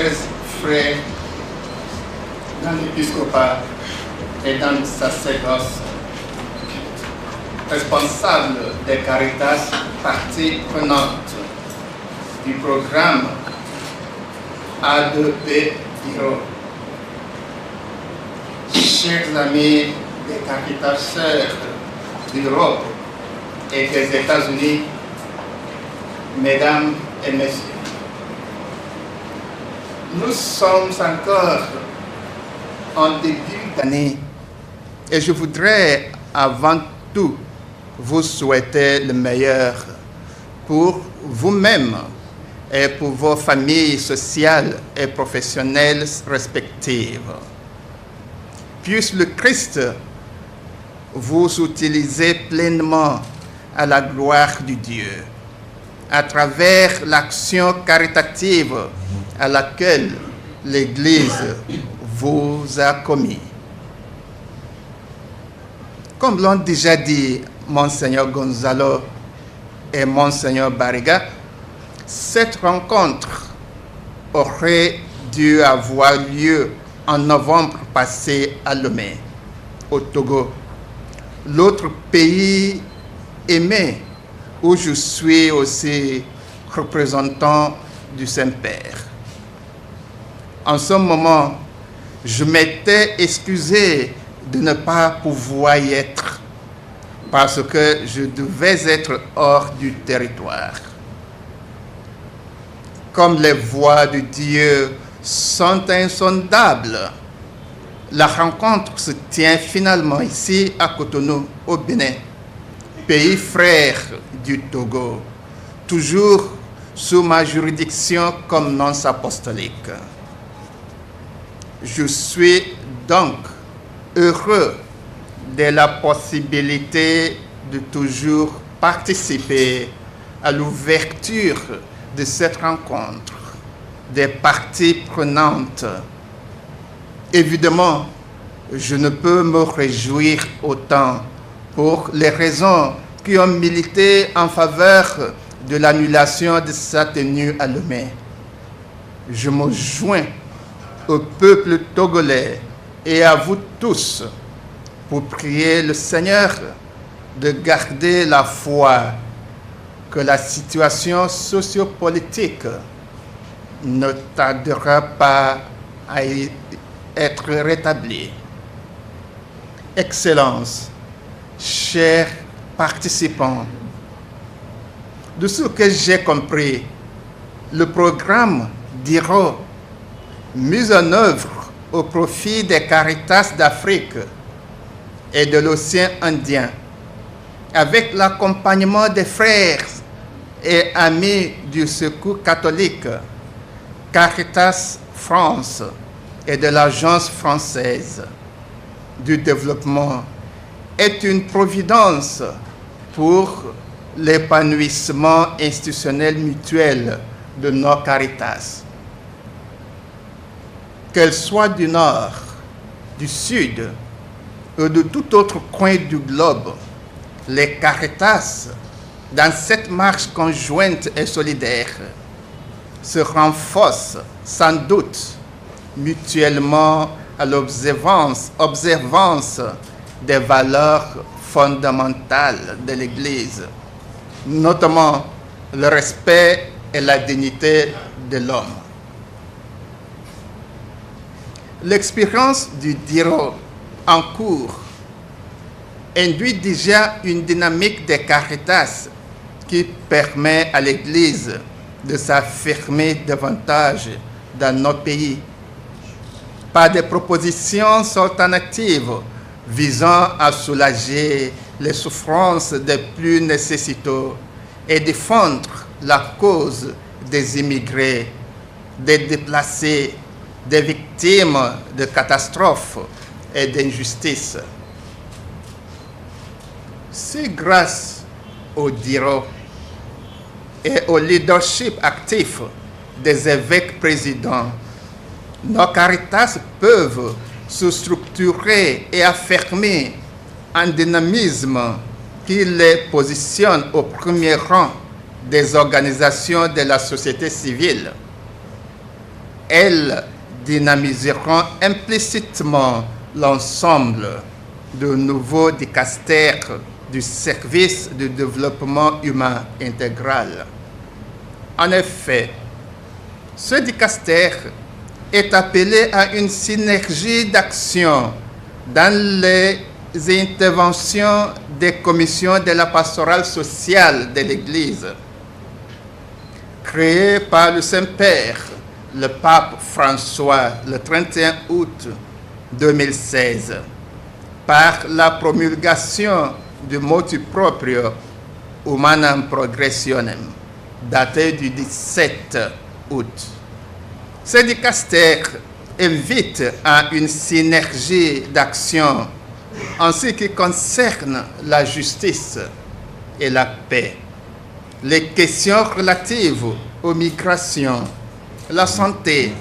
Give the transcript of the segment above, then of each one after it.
chers frères dans l'épiscopat et dans le sacerdoce, responsables des Caritas, partie prenante du programme A2P Diro, chers amis des Caritaseurs d'Europe et des États-Unis, mesdames et messieurs, nous sommes encore en début d'année et je voudrais avant tout vous souhaiter le meilleur pour vous-même et pour vos familles sociales et professionnelles respectives. Puisse le Christ vous utiliser pleinement à la gloire de Dieu, à travers l'action caritative à laquelle l'Église vous a commis. Comme l'ont déjà dit Monseigneur Gonzalo et Monseigneur Barriga, cette rencontre aurait dû avoir lieu en novembre passé à Lomé, au Togo, l'autre pays aimé où je suis aussi représentant du Saint-Père. En ce moment, je m'étais excusé de ne pas pouvoir y être parce que je devais être hors du territoire. Comme les voies de Dieu sont insondables, la rencontre se tient finalement ici à Cotonou, au Bénin, pays frère du Togo, toujours sous ma juridiction comme nonce apostolique. Je suis donc heureux de la possibilité de toujours participer à l'ouverture de cette rencontre des parties prenantes. Évidemment, je ne peux me réjouir autant pour les raisons qui ont milité en faveur de l'annulation de sa tenue à Lomé. Je me joins au peuple togolais et à vous tous pour prier le Seigneur de garder la foi que la situation sociopolitique ne tardera pas à être rétablie. Excellences, chers participants, de ce que j'ai compris, le programme Diro, mis en œuvre au profit des Caritas d'Afrique et de l'océan Indien, avec l'accompagnement des frères et amis du Secours catholique, Caritas France et de l'Agence française du développement, est une providence pour l'épanouissement institutionnel mutuel de nos Caritas. Qu'elles soient du Nord, du Sud ou de tout autre coin du globe, les Caritas, dans cette marche conjointe et solidaire, se renforcent sans doute mutuellement à l'observance des valeurs fondamentales de l'Église, notamment le respect et la dignité de l'homme. L'expérience du Diro en cours induit déjà une dynamique des Caritas qui permet à l'Église de s'affirmer davantage dans nos pays par des propositions alternatives visant à soulager les souffrances des plus nécessiteux et défendre la cause des immigrés, des déplacés, des victimes de catastrophes et d'injustices. C'est grâce au Diro et au leadership actif des évêques présidents, nos Caritas peuvent se structurer et affirmer un dynamisme qui les positionne au premier rang des organisations de la société civile. elles dynamiseront implicitement l'ensemble de nouveaux dicastères du service de développement humain intégral. En effet, ce dicastère est appelé à une synergie d'action dans les interventions des commissions de la pastorale sociale de l'Église, créées par le Saint-Père, le pape François, le 31 août 2016, par la promulgation du motu proprio Humanam Progressionem, daté du 17 août. Ce dicastère invite à une synergie d'action en ce qui concerne la justice et la paix, les questions relatives aux migrations, la santé,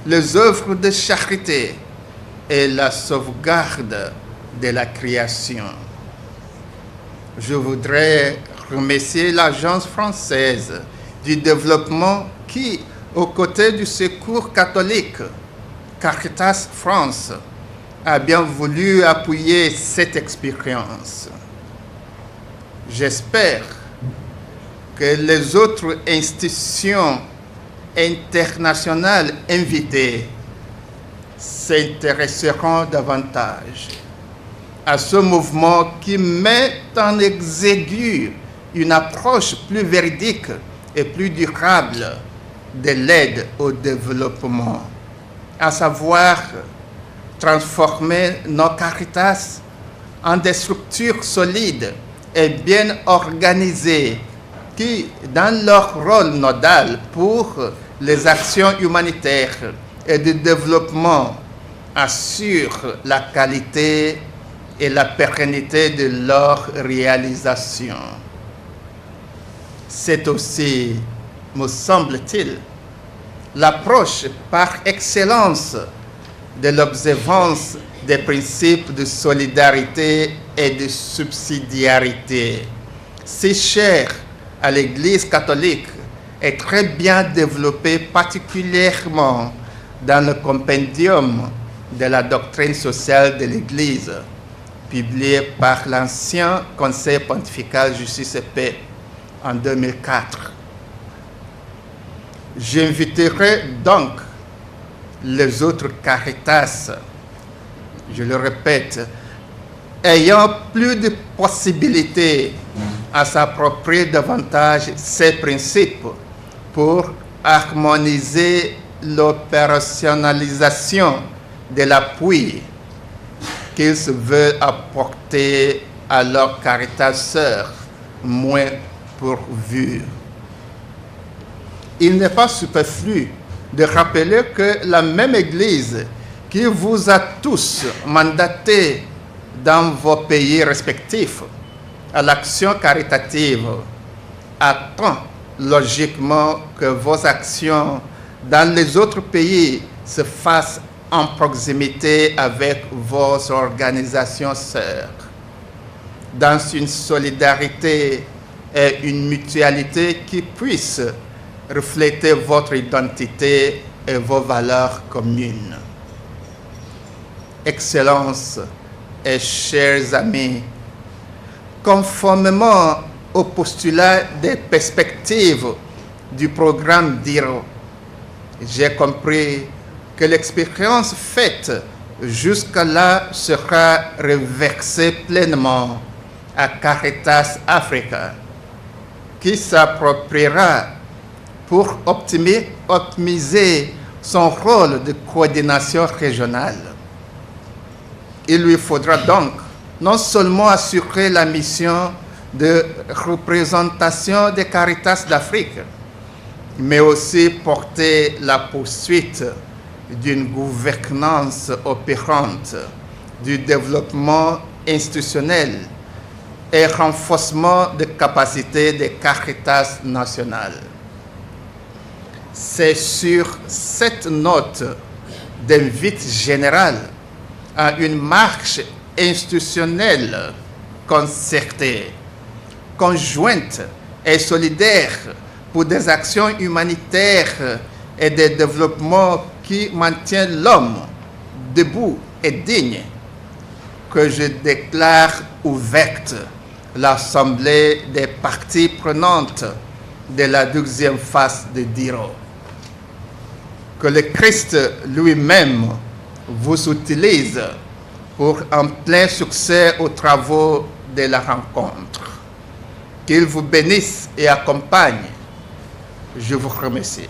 les œuvres de charité et la sauvegarde de la création. Je voudrais remercier l'Agence française du développement qui, aux côtés du Secours catholique, Caritas France, a bien voulu appuyer cette expérience. J'espère que les autres institutions internationales invitées s'intéresseront davantage à ce mouvement qui met en exécution une approche plus véridique et plus durable de l'aide au développement, à savoir transformer nos Caritas en des structures solides et bien organisées qui, dans leur rôle nodal pour les actions humanitaires et de développement, assurent la qualité et la pérennité de leur réalisation. C'est aussi, me semble-t-il, l'approche par excellence de l'observance des principes de solidarité et de subsidiarité, si chers à l'Église catholique et très bien développée particulièrement dans le compendium de la doctrine sociale de l'Église, publié par l'ancien Conseil pontifical Justice et Paix en 2004. J'inviterai donc les autres Caritas, je le répète, ayant plus de possibilités à s'approprier davantage ces principes pour harmoniser l'opérationnalisation de l'appui qu'ils se veulent apporter à leurs Caritas sœurs moins pourvues. Il n'est pas superflu de rappeler que la même Église qui vous a tous mandatés dans vos pays respectifs à l'action caritative attend logiquement que vos actions dans les autres pays se fassent en proximité avec vos organisations sœurs, dans une solidarité et une mutualité qui puissent refléter votre identité et vos valeurs communes. Excellences et chers amis, conformément au postulat des perspectives du programme DIRO, j'ai compris que l'expérience faite jusqu'à-là sera reversée pleinement à Caritas Africa, qui s'appropriera pour optimiser son rôle de coordination régionale. Il lui faudra donc non seulement assurer la mission de représentation des Caritas d'Afrique, mais aussi porter la poursuite d'une gouvernance opérante, du développement institutionnel et renforcement de capacités des Caritas nationales. C'est sur cette note d'invite générale à une marche institutionnelle concertée, conjointe et solidaire pour des actions humanitaires et de développement qui maintient l'homme debout et digne, que je déclare ouverte l'assemblée des parties prenantes de la 12e phase de Diro. Que le Christ lui-même vous utilise pour un plein succès aux travaux de la rencontre. Qu'il vous bénisse et accompagne. Je vous remercie.